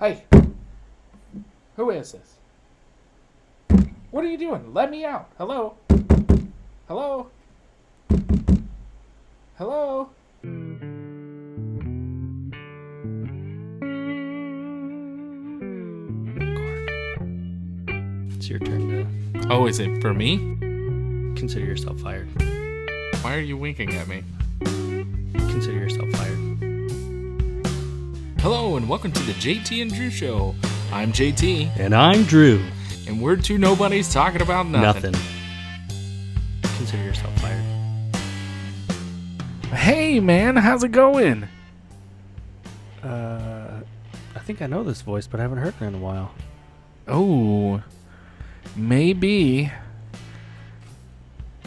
Hey, who is this? What are you doing? Let me out. Hello? Hello? Hello? It's your turn to Oh, is it for me? consider yourself fired. Why are you winking at me? Consider yourself fired. Hello, and welcome to the JT and Drew Show. I'm JT, And I'm Drew. and we're two nobodies talking about nothing. Consider yourself fired. Hey, man, how's it going? I think I know this voice, but I haven't heard it in a while. Oh, maybe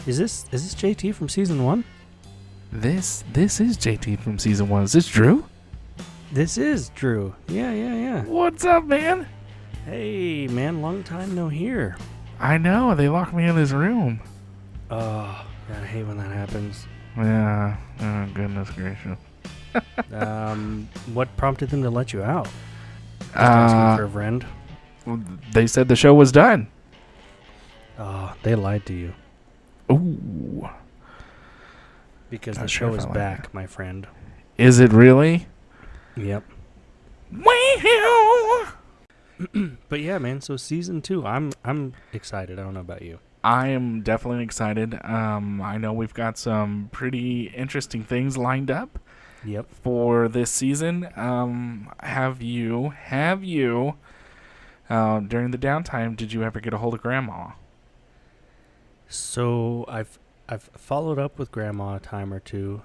Is this JT from season 1? this is JT from season 1. Is this Drew? This is Drew. Yeah. What's up, man? Hey, man, long time no hear. I know, they locked me in this room. Oh, God, I hate when that happens. Yeah, oh, goodness gracious. What prompted them to let you out? Just asking for a friend? They said the show was done. Oh, they lied to you. Ooh. Because Not the sure show if is I like back, my friend. Is it really? Yep. Wow. But yeah, man, so season 2, I'm excited. I don't know about you. I am definitely excited. I know we've got some pretty interesting things lined up Yep. for this season. Have you, during the downtime, did you ever get a hold of Grandma? So I've followed up with Grandma a time or two.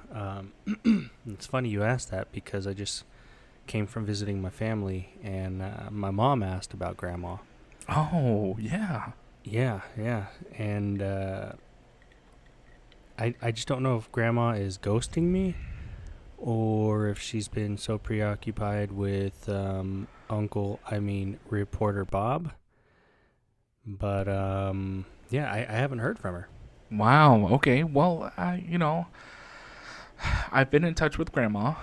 It's funny you asked that because I just came from visiting my family, and my mom asked about Grandma. Oh, yeah. Yeah, and I just don't know if Grandma is ghosting me, or if she's been so preoccupied with Reporter Bob. But yeah, I haven't heard from her. Wow. Okay. Well, I've been in touch with Grandma.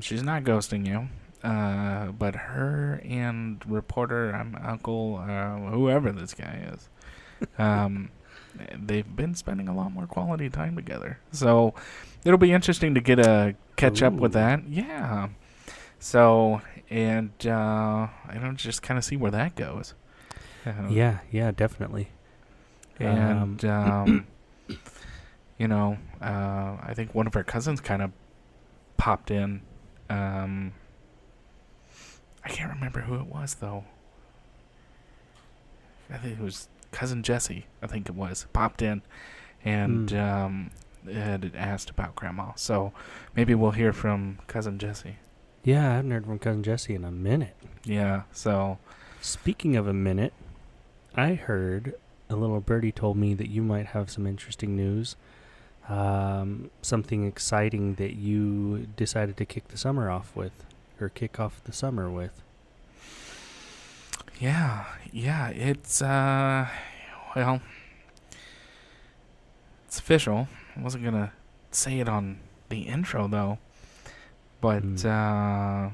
She's not ghosting you. But her and reporter, Uncle, whoever this guy is, they've been spending a lot more quality time together. So it'll be interesting to get a catch up with Ooh. that. Yeah. So, and I don't just kind of see where that goes. Yeah, definitely. And I think one of her cousins kind of popped in. I can't remember who it was though. I think it was cousin Jesse. I think it was popped in, and had asked about Grandma. So maybe we'll hear from cousin Jesse. Yeah, I haven't heard from Cousin Jesse in a minute. Yeah. So Speaking of a minute, I heard a little birdie told me that you might have some interesting news. Something exciting that you decided to kick the summer off with, or kick off the summer with. yeah, it's well, it's official. I wasn't gonna say it on the intro though, but Are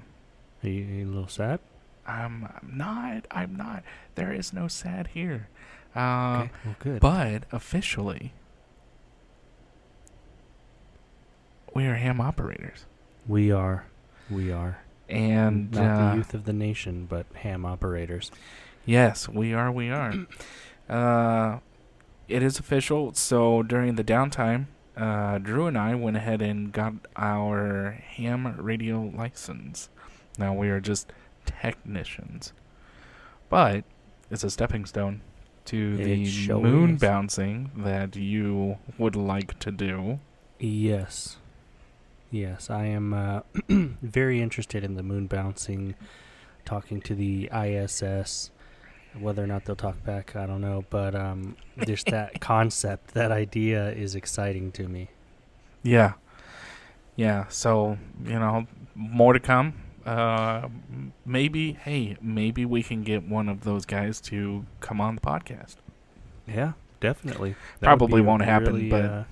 you a little sad? I'm not. There is no sad here. Okay, well, good. But officially, we are ham operators. We are. And Not the youth of the nation, but ham operators. yes, we are. It is official. So during the downtime, Drew and I went ahead and got our ham radio license. Now we are just technicians, but it's a stepping stone to the sure moon is. bouncing that you would like to do. Yes, I am very interested in the moon bouncing, talking to the ISS. Whether or not they'll talk back, I don't know. But just that concept, that idea is exciting to me. Yeah. So, more to come. Maybe we can get one of those guys to come on the podcast. Yeah, definitely. Probably won't happen, but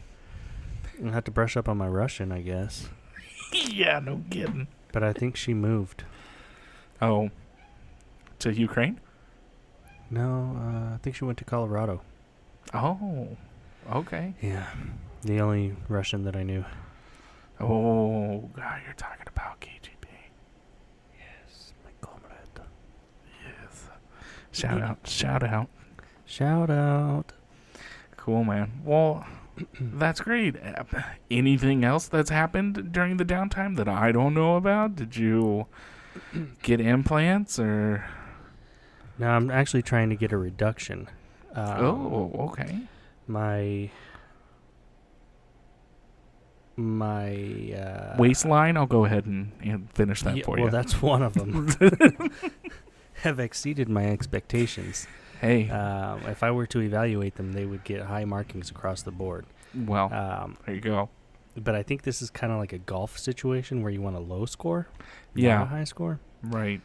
I'll have to brush up on my Russian, I guess. yeah, no kidding. But I think she moved. Oh, to Ukraine? No, I think she went to Colorado. Oh, okay. Yeah, the only Russian that I knew. Oh, God, you're talking about KGB. Yes, my comrade. Yes. Shout out, shout out. Shout out. Cool, man. Well, that's great. Anything else that's happened during the downtime that I don't know about? Did you get implants or? Now I'm actually trying to get a reduction. Okay. My Waistline. I'll go ahead and finish that for you. Well, that's one of them. Have exceeded my expectations. Hey. If I were to evaluate them, they would get high markings across the board. Well, there you go. But I think this is kind of like a golf situation where you want a low score, Yeah, not a high score. right.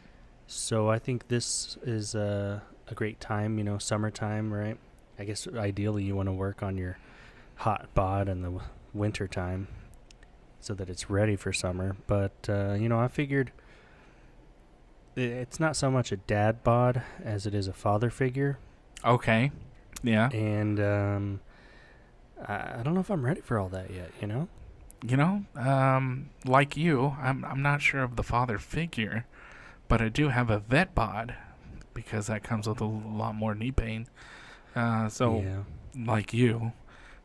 So I think this is a great time, summertime, right? I guess ideally you want to work on your hot bod in the winter time so that it's ready for summer. But, I figured it's not so much a dad bod as it is a father figure. Okay. Yeah. And I don't know if I'm ready for all that yet, Like you, I'm not sure of the father figure, but I do have a vet bod because that comes with a lot more knee pain. Like you,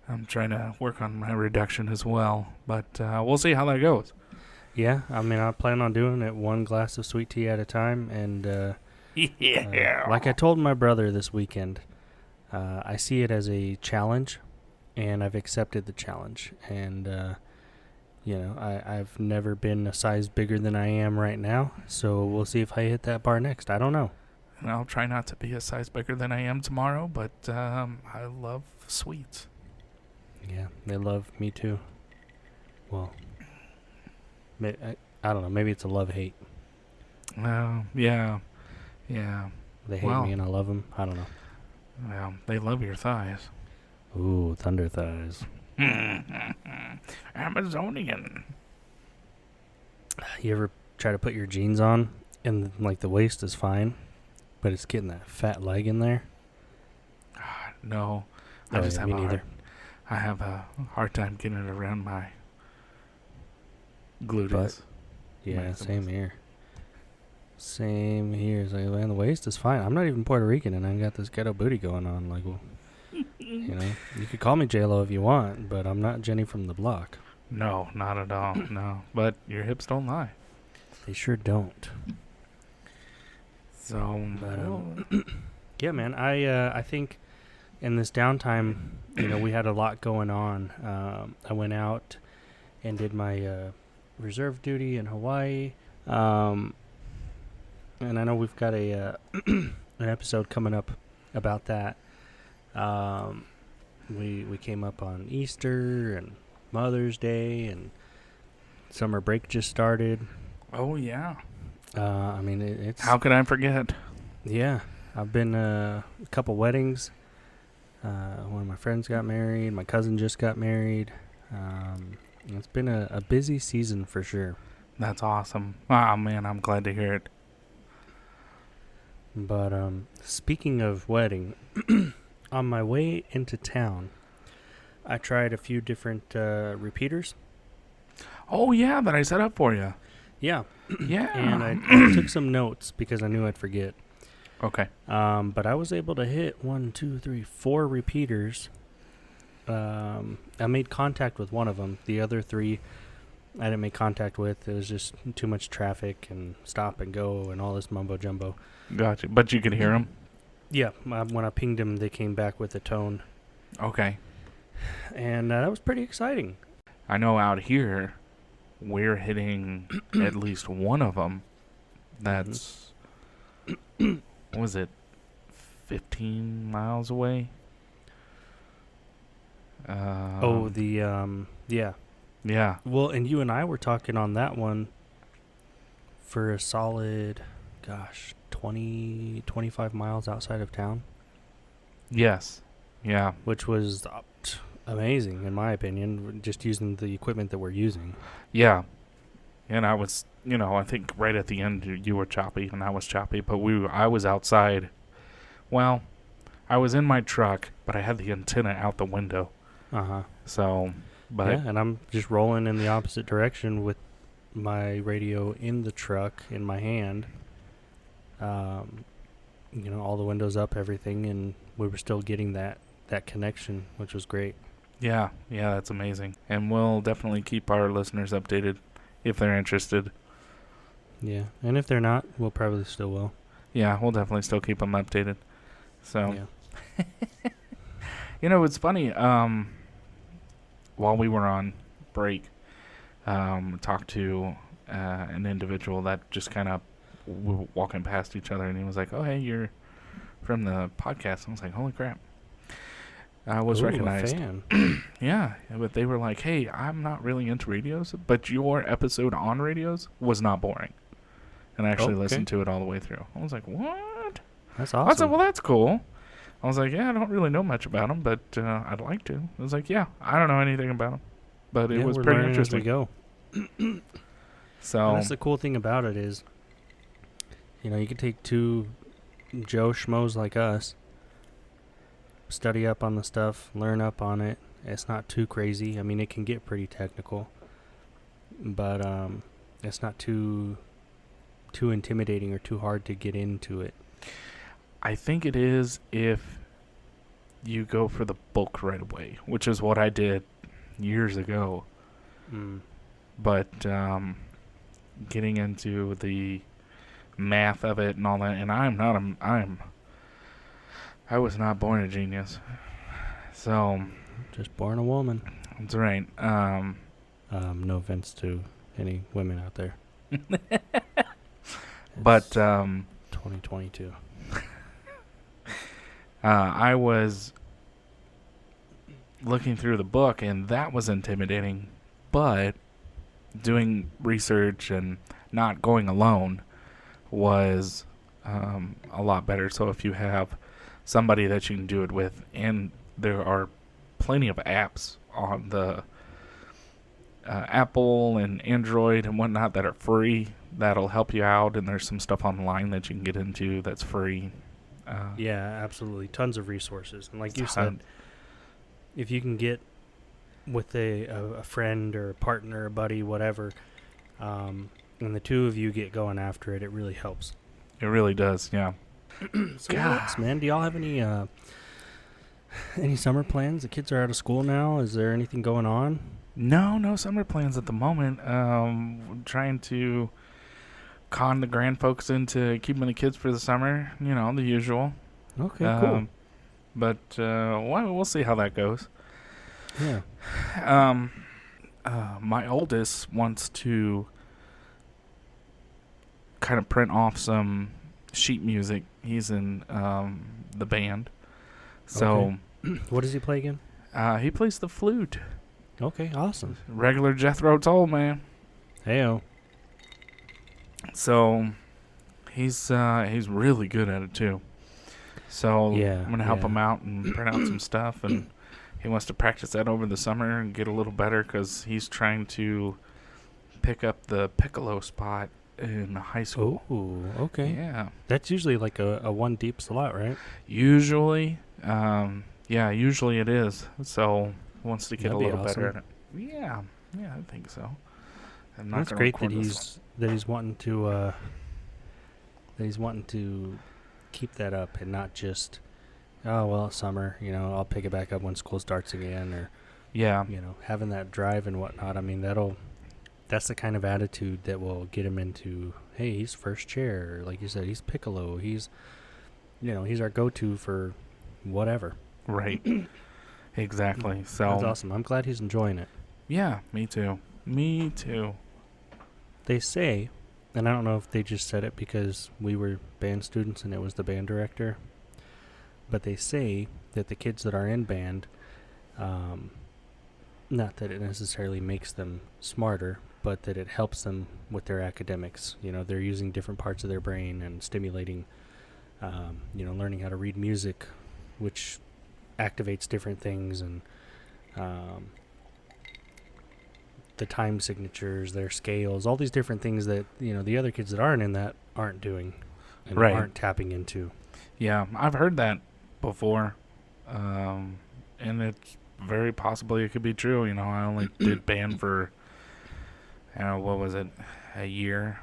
I'm trying to work on my reduction as well, but we'll see how that goes. Yeah, I mean, I plan on doing it one glass of sweet tea at a time, and like I told my brother this weekend, I see it as a challenge, and I've accepted the challenge, and I've never been a size bigger than I am right now, so we'll see if I hit that bar next. I don't know. And I'll try not to be a size bigger than I am tomorrow, but I love sweets. Yeah, they love me too. Well, I don't know. Maybe it's a love-hate. Yeah. They hate me and I love them. I don't know. Well, they love your thighs. Ooh, thunder thighs. Amazonian. You ever try to put your jeans on and like the waist is fine, but it's getting that fat leg in there? No, I have a hard time getting it around my gluteus. Yeah, same here. Same here. It's like, man, the waist is fine. I'm not even Puerto Rican, and I got this ghetto booty going on. Like, well, you could call me J-Lo if you want, but I'm not Jenny from the block. No, not at all. No, but your hips don't lie. They sure don't. So, yeah, man. I think in this downtime, we had a lot going on. I went out and did my reserve duty in Hawaii. And I know we've got an episode coming up about that. We came up on Easter and Mother's Day, and summer break just started. Oh yeah. I mean, it's how could I forget? Yeah, I've been a couple weddings. One of my friends got married. My cousin just got married. It's been a busy season for sure. That's awesome. Oh man, I'm glad to hear it. But speaking of wedding, on my way into town, I tried a few different repeaters. Oh yeah, that I set up for you. Yeah. Yeah. And I took some notes because I knew I'd forget. Okay. But I was able to hit 4 repeaters. I made contact with one of them. The other 3 I didn't make contact with. It was just too much traffic and stop and go and all this mumbo jumbo. Gotcha. But you could hear them? Yeah. When I pinged them, they came back with a tone. Okay. And that was pretty exciting. I know out here, we're hitting at least one of them. That's, what was it, 15 miles away? Yeah. Yeah. Well, and you and I were talking on that one for a solid, 20, 25 miles outside of town. Yes. Yeah. Which was amazing, in my opinion, just using the equipment that we're using. Yeah. And I was, I think right at the end you were choppy and I was choppy, but I was outside. Well, I was in my truck, but I had the antenna out the window. Uh-huh. So, but yeah, and I'm just rolling in the opposite direction with my radio in the truck in my hand. All the windows up, everything, and we were still getting that connection, which was great. yeah, that's amazing. And we'll definitely keep our listeners updated if they're interested. Yeah, and if they're not, we'll probably still will. Yeah, we'll definitely still keep them updated. So, Yeah. It's funny. While we were on break, talked to an individual that just kind of walking past each other, and he was like, "Oh, hey, you're from the podcast." And I was like, "Holy crap!" I was recognized. A fan. Yeah, but they were like, "Hey, I'm not really into radios, but your episode on radios was not boring," and I actually listened to it all the way through. I was like, "What?" That's I said, awesome. "Well, that's cool." I was like, "Yeah, I don't really know much about them, but I'd like to." I was like, "Yeah, I don't know anything about them, but it was we're pretty learning interesting." as we go. So And that's the cool thing about it is, you can take two Joe Schmoes like us, study up on the stuff, learn up on it. It's not too crazy. I mean, it can get pretty technical, but it's not too intimidating or too hard to get into it. I think it is if you go for the book right away, which is what I did years ago. But getting into the math of it and all that, and I was not born a genius. So Just born a woman. that's right. No offense to any women out there. But It's 2022. I was looking through the book, and that was intimidating. But doing research and not going alone was a lot better. So if you have somebody that you can do it with, and there are plenty of apps on the Apple and Android and whatnot that are free, that'll help you out. And there's some stuff online that you can get into that's free. Yeah, absolutely. Tons of resources. And like you said, if you can get with a friend or a partner, a buddy, whatever, and the two of you get going after it, it really helps. It really does, yeah. So what else, man? Do y'all have any summer plans? The kids are out of school now. Is there anything going on? No summer plans at the moment. We're trying to con the grand folks into keeping the kids for the summer. The usual. Okay, cool. But we'll see how that goes. Yeah. My oldest wants to kind of print off some sheet music. He's in the band. So Okay. What does he play again? he plays the flute. Okay, awesome. Regular Jethro Tull, man. Heyo. So he's really good at it too. So Yeah, I'm gonna help yeah. him out and print out some stuff, and he wants to practice that over the summer and get a little better because he's trying to pick up the piccolo spot in high school. Oh, okay. Yeah. That's usually like a one deep slot, right? Usually it is. So wants to get That'd a be little better at awesome. it. Yeah, I think so. I'm not That's gonna great that record this he's wanting to keep that up and not just, oh well, it's summer, I'll pick it back up when school starts again, or Yeah. having that drive and whatnot. I mean, that's the kind of attitude that will get him into, hey, he's first chair, like you said, he's piccolo, he's our go-to for whatever. Right. Exactly. So That's awesome. I'm glad he's enjoying it. yeah, me too. Me too. They say, and I don't know if they just said it because we were band students and it was the band director, but they say that the kids that are in band, not that it necessarily makes them smarter, but that it helps them with their academics. They're using different parts of their brain and stimulating, learning how to read music, which activates different things, and the time signatures, their scales, all these different things that the other kids that aren't in that aren't doing and Right. aren't tapping into. Yeah, I've heard that before, and it's very possibly it could be true. I only did band for, what was it, a year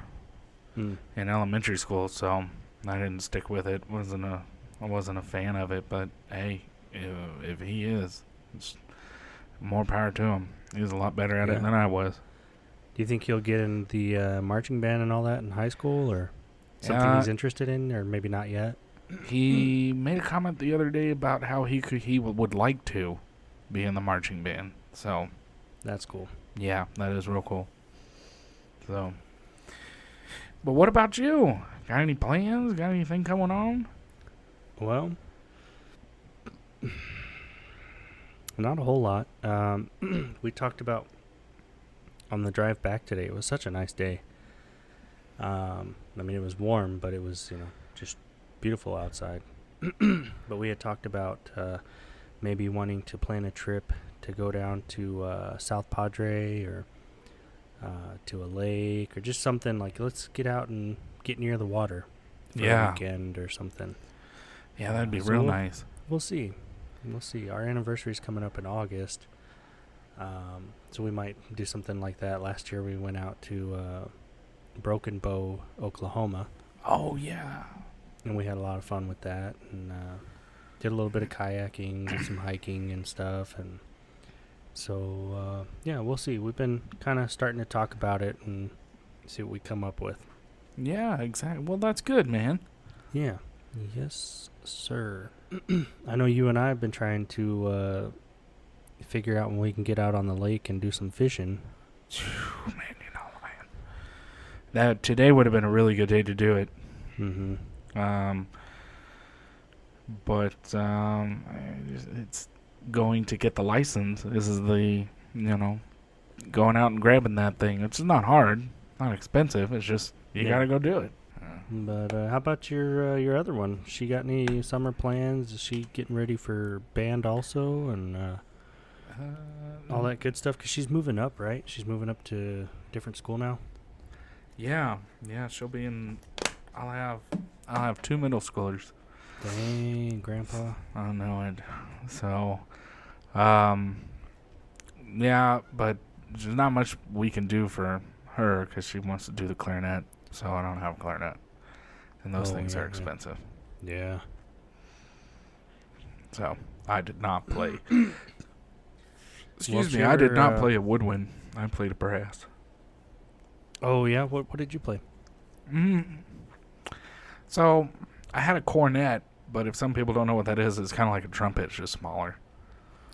in elementary school, so I didn't stick with it. I wasn't a fan of it, but hey, if he is, it's more power to him. He's a lot better at it than I was. Do you think he'll get in the marching band and all that in high school, or something he's interested in, or maybe not yet? He made a comment the other day about how he would like to be in the marching band. So that's cool. Yeah, that is real cool. So, but what about you? Got any plans? Got anything going on? Well, not a whole lot. We talked about on the drive back today. It was such a nice day. I mean, it was warm, but it was, just beautiful outside. But we had talked about maybe wanting to plan a trip to go down to South Padre or to a lake or just something like, let's get out and get near the water for a weekend or something. Yeah, that'd be real nice. We'll see. Our anniversary's coming up in August. So we might do something like that. Last year we went out to Broken Bow, Oklahoma. Oh, yeah. And we had a lot of fun with that. And did a little bit of kayaking, did some hiking and stuff. And so, we'll see. We've been kind of starting to talk about it and see what we come up with. Yeah, exactly. Well, that's good, man. Yeah. Yes, sir. I know you and I have been trying to figure out when we can get out on the lake and do some fishing. Man, that today would have been a really good day to do it. Mm-hmm. But it's going to get the license. This is the, going out and grabbing that thing. It's not hard, not expensive. It's just you got to go do it. But how about your other one? She got any summer plans? Is she getting ready for band also and all that good stuff? Because she's moving up, right? She's moving up to a different school now. Yeah. She'll be in. I'll have 2 middle schoolers. Dang, Grandpa. I know it. So, but there's not much we can do for her because she wants to do the clarinet. So I don't have a clarinet. And those things are expensive. Yeah. So I did not play. Excuse me, I did not play a woodwind. I played a brass. Oh, yeah? What did you play? So I had a cornet, but if some people don't know what that is, it's kind of like a trumpet, it's just smaller.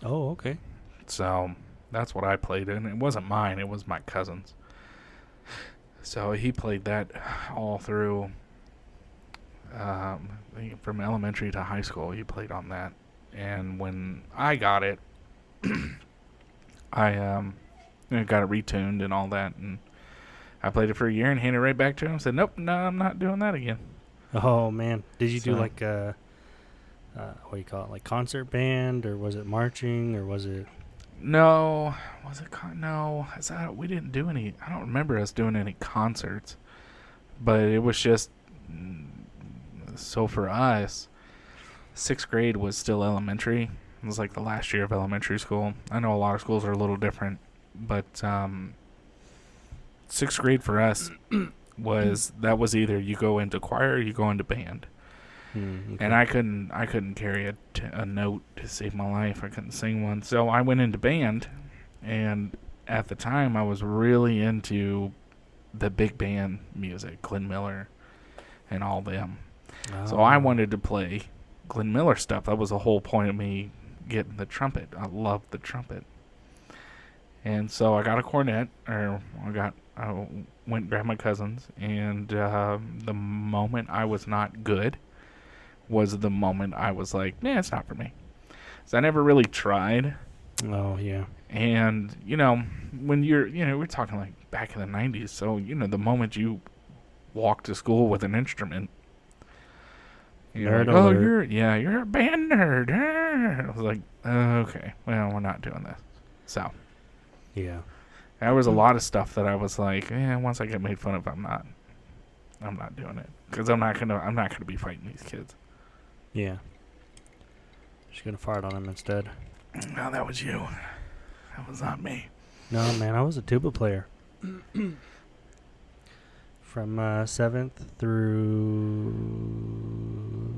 Oh, okay. So that's what I played in. It wasn't mine, it was my cousin's. So he played that all through, from elementary to high school. He played on that. And when I got it, I got it retuned and all that. And I played it for a year and handed it right back to him. Said, nope, no, I'm not doing that again. Oh, man. Did you do like a, what do you call it, like concert band? Or was it marching? Or was it... No, was it? No, we didn't do any. I don't remember us doing any concerts, but it was just so for us. 6th grade was still elementary. It was like the last year of elementary school. I know a lot of schools are a little different, but 6th grade for us was either you go into choir or you go into band. Okay. And I couldn't carry a note to save my life. I couldn't sing one. So I went into band, and at the time I was really into the big band music, Glenn Miller and all them. Oh. So I wanted to play Glenn Miller stuff. That was the whole point of me getting the trumpet. I loved the trumpet. And so I got a cornet, I went and grabbed my cousin's, and the moment I was not good was the moment I was like, nah, it's not for me. So I never really tried. Oh, yeah. And, when we're talking like back in the 90s. So, the moment you walk to school with an instrument, you're like, oh, you're a band nerd. I was like, okay, well, we're not doing this. So. Yeah. There was a lot of stuff that I was like, once I get made fun of, I'm not doing it because I'm not gonna be fighting these kids. Yeah. Just gonna fart on him instead. No, that was you. That was not me. No, man, I was a tuba player. From 7th through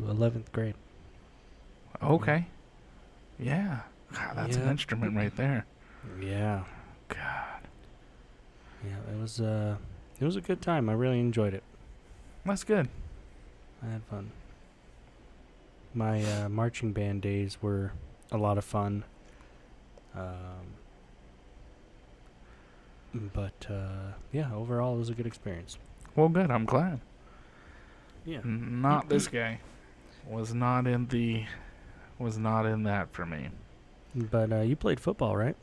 11th grade. Okay. Yeah. God, that's an instrument right there. Yeah. God. Yeah, it was a good time. I really enjoyed it. That's good. I had fun. My marching band days were a lot of fun. But yeah, overall it was a good experience. Well, good. I'm glad. Yeah. Not this guy. Was not in that for me. But you played football, right?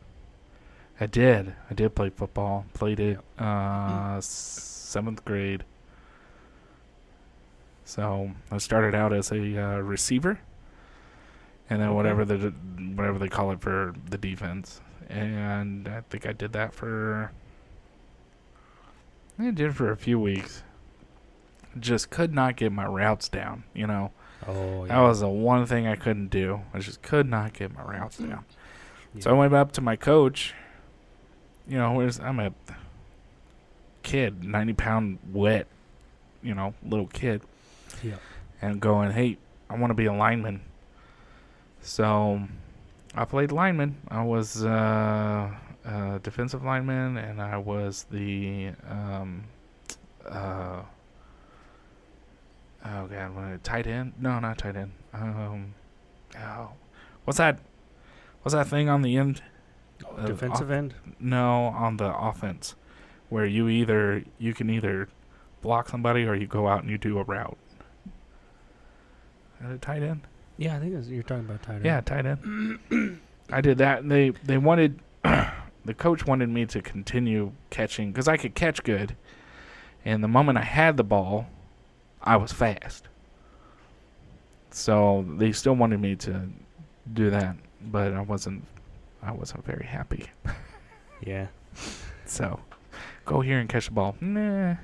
I did play football. Played it 7th grade. So I started out as a receiver, and then whatever they call it for the defense. And I think I did that for a few weeks. Just could not get my routes down, you know. Oh, yeah. That was the one thing I couldn't do. I just could not get my routes down. Yeah. So I went up to my coach. You know, I'm a kid, 90-pound wet, little kid. Yeah. And going, hey, I want to be a lineman. So I played lineman. I was a defensive lineman, and I was the tight end? No, not tight end. What's that thing on the end? Defensive end? No, on the offense, where you can either block somebody or you go out and you do a route. Is it tight end? Yeah, I think you're talking about tight end. Yeah, tight end. I did that. And they wanted the coach wanted me to continue catching because I could catch good, and the moment I had the ball, I was fast. So they still wanted me to do that, but I wasn't very happy. Yeah. So, go here and catch the ball. Nah,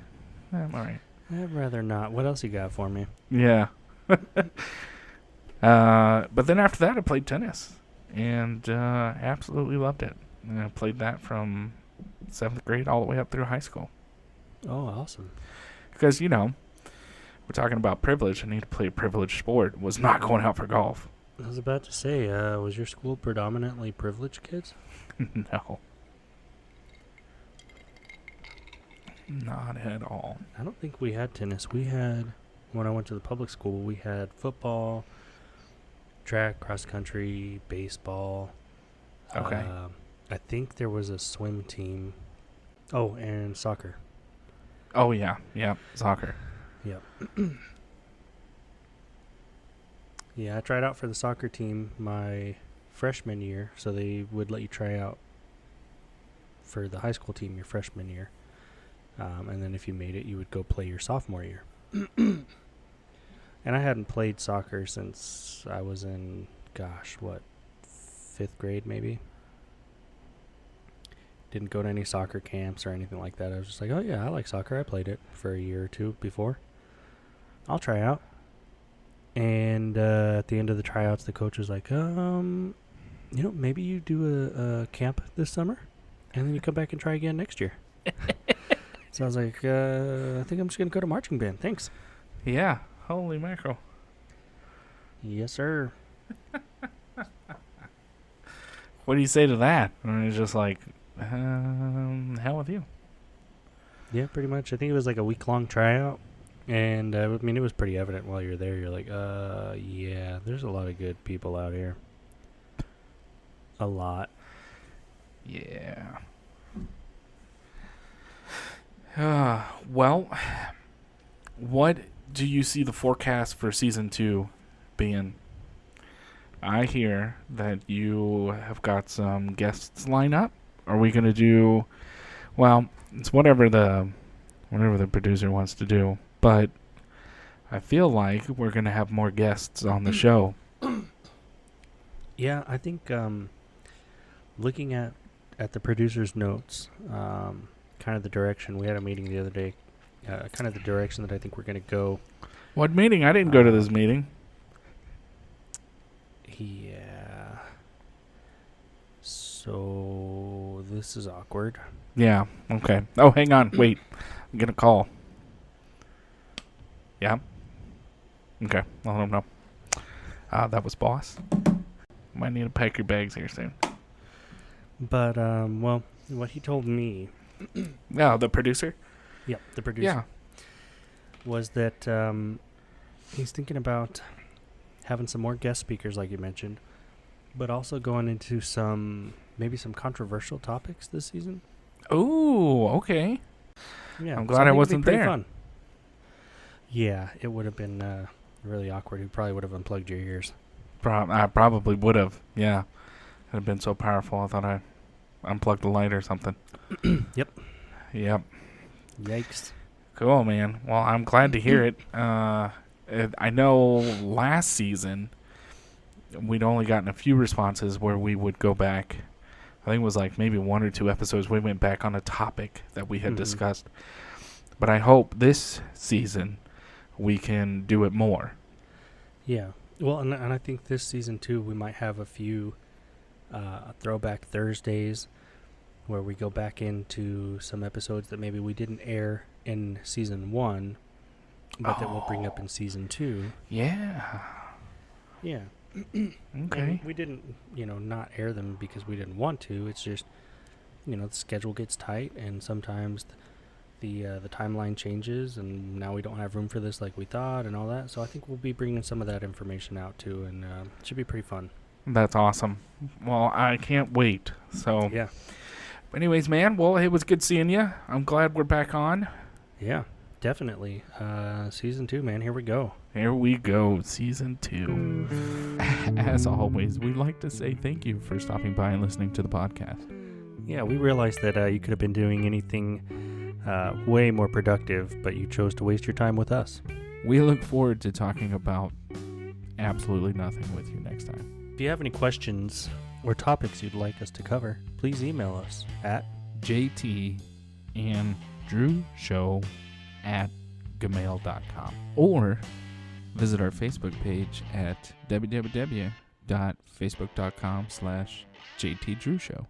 I'm all right. I'd rather not. What else you got for me? Yeah. But then after that, I played tennis, and absolutely loved it. And I played that from 7th grade all the way up through high school. Oh, awesome. Because, we're talking about privilege. I need to play a privileged sport. Was not going out for golf. I was about to say, was your school predominantly privileged kids? No. Not at all. I don't think we had tennis. When I went to the public school, we had football, track, cross country, baseball. Okay. I think there was a swim team. Oh, and soccer. Oh, yeah. Yeah, soccer. Yep. Yeah, I tried out for the soccer team my freshman year, so they would let you try out for the high school team your freshman year. And then if you made it, you would go play your sophomore year. And I hadn't played soccer since I was in, 5th grade maybe? Didn't go to any soccer camps or anything like that. I was just like, oh yeah, I like soccer. I played it for a year or two before. I'll try out. And at the end of the tryouts, the coach was like, maybe you do a camp this summer, and then you come back and try again next year. So I was like, I think I'm just going to go to marching band. Thanks. Yeah. Holy mackerel. Yes, sir. What do you say to that? And it's just like, hell with you. Yeah, pretty much. I think it was like a week-long tryout. And, it was pretty evident while you're there. You're like, yeah, there's a lot of good people out here. A lot. Yeah. Well, what do you see the forecast for season 2 being? I hear that you have got some guests lined up. Are we going to do... Well, it's whatever the producer wants to do. But I feel like we're going to have more guests on the show. Yeah, I think looking at at the producer's notes, kind of the direction, we had a meeting the other day, kind of the direction that I think we're going to go. What meeting? I didn't go to this meeting. Yeah. So this is awkward. Yeah. Okay. Oh, hang on. Wait. I'm going to call. Yeah. Okay. I'll let him know. That was boss. Might need to pack your bags here soon. But, well, what he told me. Yeah, the producer? Yep, the producer. Yeah. Was that he's thinking about having some more guest speakers, like you mentioned, but also going into maybe some controversial topics this season. Oh, okay. Yeah, I'm glad I wasn't there. Fun. Yeah, it would have been really awkward. You probably would have unplugged your ears. I probably would have. Yeah. It would have been so powerful. I thought I unplugged the light or something. Yep. Yep. Yikes. Cool, man. Well, I'm glad to hear it. I know last season we'd only gotten a few responses where we would go back. I think it was like maybe 1 or 2 episodes. We went back on a topic that we had discussed. But I hope this season we can do it more. Yeah. Well, and I think this season, too, we might have a few throwback Thursdays where we go back into some episodes that maybe we didn't air in season 1, but that we'll bring up in season 2. Yeah. Yeah. Okay. And we didn't, not air them because we didn't want to. It's just, the schedule gets tight, and sometimes the timeline changes, and now we don't have room for this like we thought and all that. So I think we'll be bringing some of that information out, too, and it should be pretty fun. That's awesome. Well, I can't wait. So, yeah. Anyways, man, well, it was good seeing you. I'm glad we're back on. Yeah, definitely. Season 2, man. Here we go. Here we go. Season 2. As always, we'd like to say thank you for stopping by and listening to the podcast. Yeah, we realized that you could have been doing anything way more productive, but you chose to waste your time with us. We look forward to talking about absolutely nothing with you next time. If you have any questions or topics you'd like us to cover, please email us at jtandrewshow@gmail.com or visit our Facebook page at www.facebook.com/jtdrewshow.